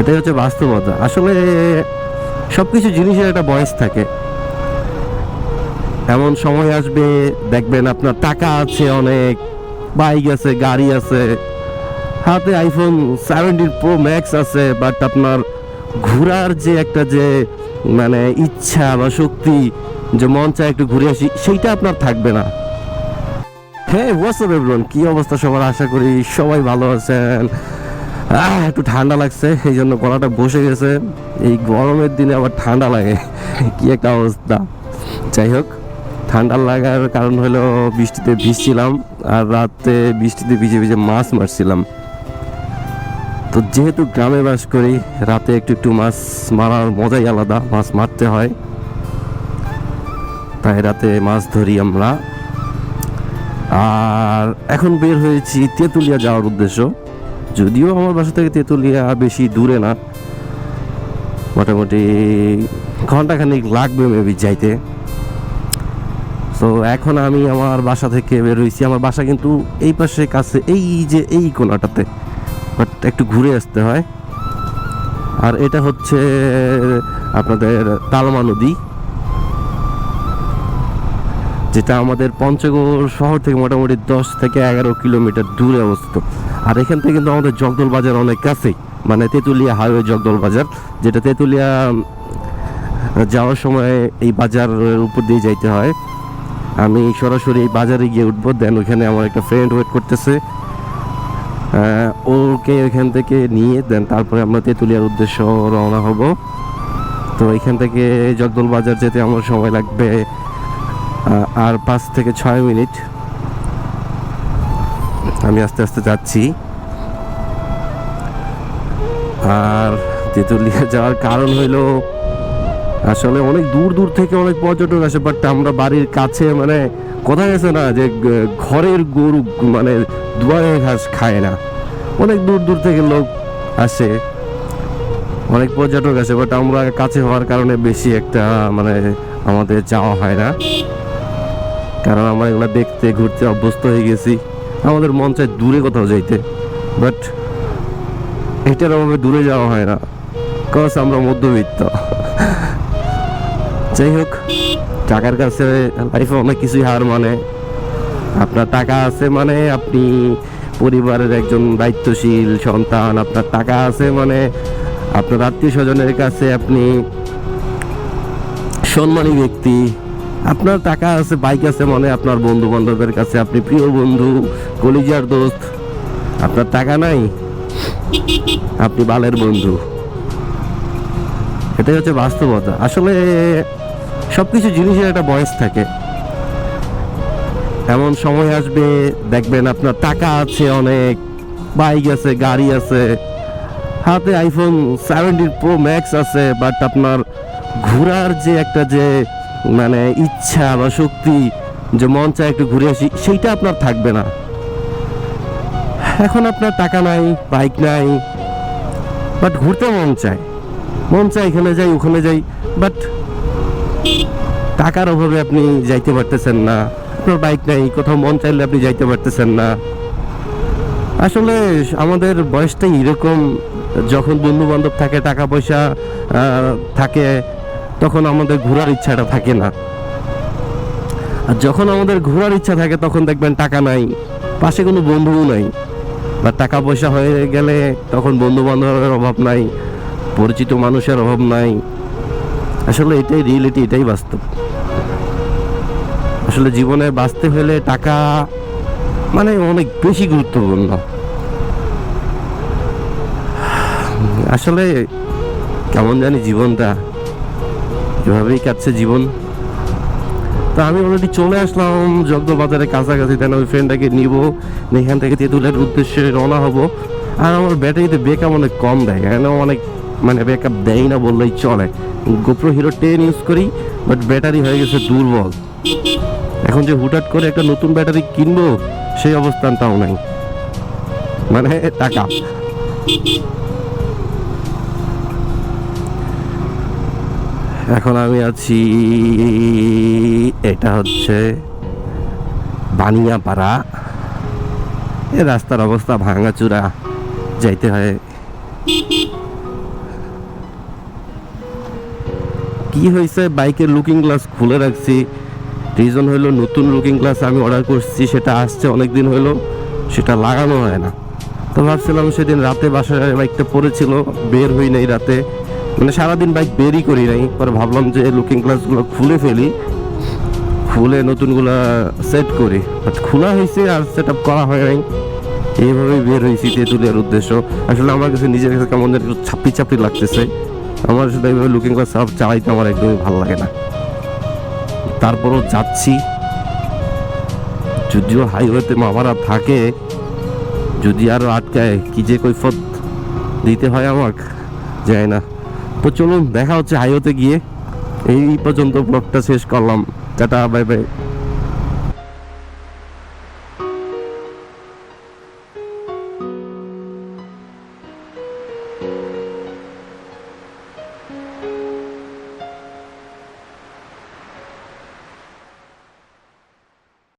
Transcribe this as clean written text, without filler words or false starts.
এটাই হচ্ছে বাস্তবতা। আসলে সবকিছু জিনিসের একটা বয়স থাকে। এমন সময় আসবে দেখবেন আপনার টাকা আছে অনেক, বাইক আছে, গাড়ি আছে, হাতে আইফোন 17 প্রো ম্যাক্স আছে, বাট আপনার ঘোরার যে একটা যে মানে ইচ্ছা বা শক্তি, যে মন চায় একটু ঘুরে আসি, সেইটা আপনার থাকবে না। হ্যাঁ, হোয়াটসঅ্যাপ এভরিওয়ান, কি অবস্থা সবার? আশা করি সবাই ভালো আছেন। একটু ঠান্ডা লাগছে, এই জন্য গলাটা বসে গেছে। এই গরমের দিনে আবার ঠান্ডা লাগে, কি একটা অবস্থা। যাই হোক, ঠান্ডা লাগার কারণ হলো বৃষ্টিতে ভিজছিলাম, আর রাতে বৃষ্টিতে ভিজে ভিজে মাছ মারছিলাম। তো যেহেতু গ্রামে বাস করি, রাতে একটু একটু মাছ মারার মজাই আলাদা, মাছ মারতে হয়, তাই রাতে মাছ ধরি আমরা। আর এখন বের হয়েছি তেঁতুলিয়া যাওয়ার উদ্দেশ্য। যদিও আমার বাসা থেকে তেঁতুলিয়া বেশি দূরে না, মোটামুটি ঘন্টাখানিক লাগবে মেবি যাইতে। তো এখন আমি আমার বাসা থেকে বের হয়েছি। আমার বাসা কিন্তু এই পাশে কাছে, এই যে এই কোনাটাতে, বাট একটু ঘুরে আসতে হয়। আর এটা হচ্ছে আপনাদের তালমা নদী, যেটা আমাদের পঞ্চগড় শহর থেকে মোটামুটি 10 থেকে 11 কিলোমিটার দূরে অবস্থিত। আর এখান থেকে কিন্তু আমাদের জগদল বাজার অনেক কাছেই, মানে তেঁতুলিয়া হাইওয়ে জগদল বাজার, যেটা তেঁতুলিয়া যাওয়ার সময় এই বাজারের উপর দিয়ে যাইতে হয়। আমি সরাসরি এই বাজারে গিয়ে উঠবো, দেন ওইখানে আমার একটা ফ্রেন্ড ওয়েট করতেছে, ওকে ওইখান থেকে নিয়ে দেন তারপরে আমরা তেঁতুলিয়ার উদ্দেশ্য রওনা হব। তো এখান থেকে জগদল বাজার যেতে আমার সময় লাগবে আর 5 থেকে 6 মিনিট। আমি আস্তে আস্তে যাচ্ছি। আর তেঁতুলিয়া যাওয়ার কারণ হইলো, আসলে অনেক দূর দূর থেকে অনেক পর্যটক আসে, বাট আমরা বাড়ির কাছে, মানে কথা গেছে না যে ঘরের গরু মানে দুয়ারে ঘাস খায় না, অনেক দূর দূর থেকে লোক আসে, অনেক পর্যটক আসে, বাট আমরা কাছে হওয়ার কারণে বেশি একটা মানে আমাদের যাওয়া হয় না, কারণ আমরা এগুলো দেখতে ঘুরতে অভ্যস্ত হয়ে গেছি। আমাদের মন চায় দূরে কোথাও যাইতে, বাট এটার অভাবে দূরে যাওয়া হয় না, কজ আমরা মধ্যবিত্ত। যাই হোক, টাকার কাছে লাইফে অনেক কিছুই হার মানে। আপনার টাকা আছে মানে আপনি পরিবারের একজন দায়িত্বশীল সন্তান, আপনার টাকা আছে মানে আপনার আত্মীয় স্বজনের কাছে আপনি সম্মানী ব্যক্তি, আপনার টাকা আছে, বাইক আছে মানে আপনার বন্ধু বান্ধবের কাছে আপনি প্রিয় বন্ধু, কলিজার দোস্ত। আপনার টাকা নাই, আপনি বালের বন্ধু। এটাই হচ্ছে বাস্তবতা। আসলে সবকিছু জিনিসের একটা বয়স থাকে। এমন সময় আসবে দেখবেন আপনার টাকা আছে অনেক, বাইক আছে, গাড়ি আছে, হাতে আইফোন 17 প্রো ম্যাক্স আছে, বাট আপনার ঘোরার যে একটা যে মানে ইচ্ছা বা শক্তি, যে মন চায় একটু ঘুরে আসি, সেইটা আপনার থাকবে না। এখন আপনার টাকা নাই, বাইক নাই, বাট ঘুরতে মন চায়, এখানে যাই ওখানে যাই, বাট টাকার অভাবে আপনি যাইতে পারতেছেন না। আপনার বাইক নাই, কোথাও মন চাইলে আপনি যাইতে পারতেছেন না। আসলে আমাদের বয়সটাই এরকম, যখন বন্ধু বান্ধব থাকে, টাকা পয়সা থাকে, তখন আমাদের ঘোরার ইচ্ছাটা থাকে না। আর যখন আমাদের ঘোরার ইচ্ছা থাকে, তখন দেখবেন টাকা নাই, পাশে কোনো বন্ধুও নাই। বা টাকা পয়সা হয়ে গেলে তখন বন্ধু বান্ধবের অভাব নাই, পরিচিত মানুষের অভাব নাই। আসলে এটাই রিয়েলিটি, এটাই বাস্তব। আসলে জীবনে বাঁচতে হলে টাকা মানে অনেক বেশি গুরুত্বপূর্ণ। আসলে কেমন জানি জীবনটা, এভাবেই কাটছে জীবন। তো আমি অলরেডি চলে আসলাম জগদল বাজারের কাছাকাছি, তাই ওই ফ্রেন্ডটাকে নিব, এখান থেকে তেঁতুলিয়ার উদ্দেশ্যে রওনা হব। আর আমার ব্যাটারিতে ব্যাকআপ অনেক কম দেয়, এখানে অনেক মানে ব্যাকআপ দেয় না বললেই চলে। গোপ্রো হিরো 10 ইউজ করি, বাট ব্যাটারি হয়ে গেছে দুর্বল। এখন যে হুটহাট করে একটা নতুন ব্যাটারি কিনবো, সেই অবস্থানটাও নাই, মানে টাকা। এখন আমি আছি, এটা হচ্ছে বানিয়াপাড়া। এ রাস্তার অবস্থা ভাঙাচুরা, যাইতে হয় কি হয়েছে, বাইকের লুকিং গ্লাস খুলে রাখছি। রিজন হলো নতুন লুকিং গ্লাস আমি অর্ডার করছি, সেটা আসছে অনেক দিন হলো, সেটা লাগানো হয় না। তো ভাবছিলাম সেদিন রাতে বাসায় বাইকটা পড়েছিল, বের হই নাই রাতে, মানে সারাদিন বাইক বেরই করি নাই। পরে ভাবলাম যে লুকিং গ্লাসগুলো খুলে ফেলি, খুলে নতুনগুলা সেট করি। বাট খোলা হয়েছে আর সেট আপ করা হয় নাই। এইভাবেই বের হয়েছি তেঁতুলিয়ার উদ্দেশ্য। আসলে আমার কাছে নিজের কাছে কেমন যেন একটু ছাপড়ি ছাপড়ি লাগতেছে। আমার আসলে এইভাবে লুকিং গ্লাস চালাইতে আমার একদমই ভালো লাগে না। তারপরও যাচ্ছি, যদিও হাইওয়েতে মামারা থাকে, যদি আরো আটকায় কি যে কৈফত দিতে হয় আমাকে, যায় না। তো চলুন দেখা হচ্ছে হাইওয়েতে গিয়ে। এই পর্যন্ত ব্লগটা শেষ করলাম। Tata, bye bye.